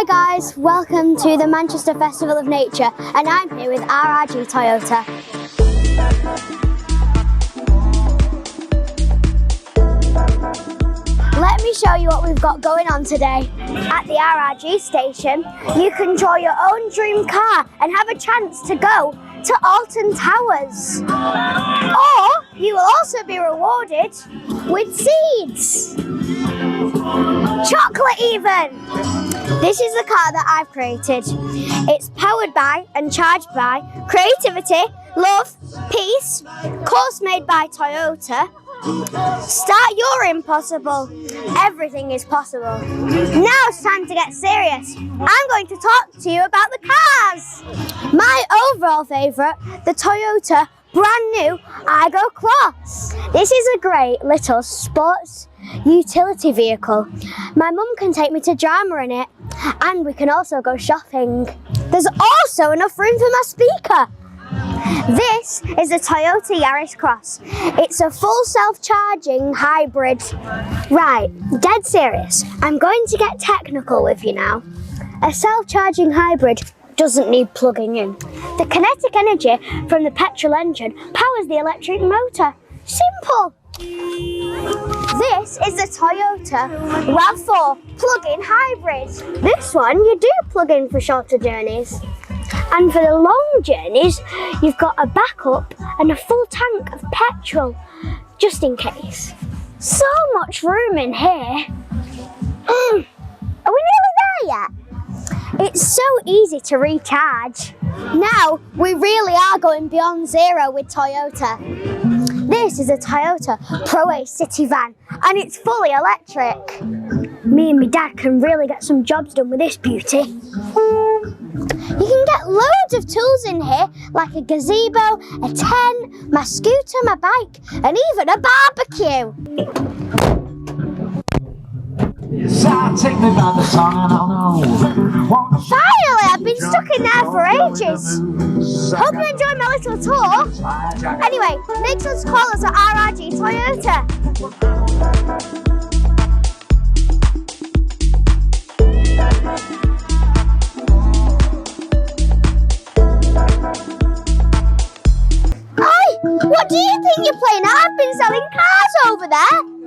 Hi guys, welcome to the Manchester Festival of Nature, and I'm here with RRG Toyota. Let me show you what we've got going on today. At the RRG station, you can draw your own dream car and have a chance to go to Alton Towers. Or you will also be rewarded with seeds. Chocolate even! This is the car that I've created. It's powered by and charged by creativity, love, peace, course made by Toyota. Start your impossible. Everything is possible. Now it's time to get serious. I'm going to talk to you about the cars. My overall favourite, the Toyota brand new Aygo Cross. This is a great little sports utility vehicle. My mum can take me to drama in it, and we can also go shopping. There's also enough room for my speaker. This is a Toyota Yaris Cross. It's a full self-charging hybrid. Right, dead serious. I'm going to get technical with you now. A self-charging hybrid doesn't need plugging in. The kinetic energy from the petrol engine powers the electric motor. Simple. This is the Toyota RAV4 plug-in hybrid. This one you do plug in for shorter journeys. And for the long journeys, you've got a backup and a full tank of petrol, just in case. So much room in here. Are we nearly there yet? It's so easy to recharge. Now, we really are going beyond zero with Toyota. This is a Toyota Pro Ace City van, and it's fully electric. Me and my dad can really get some jobs done with this beauty. You can get loads of tools in here, like a gazebo, a tent, my scooter, my bike, and even a barbecue. Take me by the song and I'll know. Finally, I've been stuck in there for ages. Hope you enjoyed my little tour. Anyway, make sure to call us at RRG Toyota. What do you think you're playing at? I've been selling cars over there.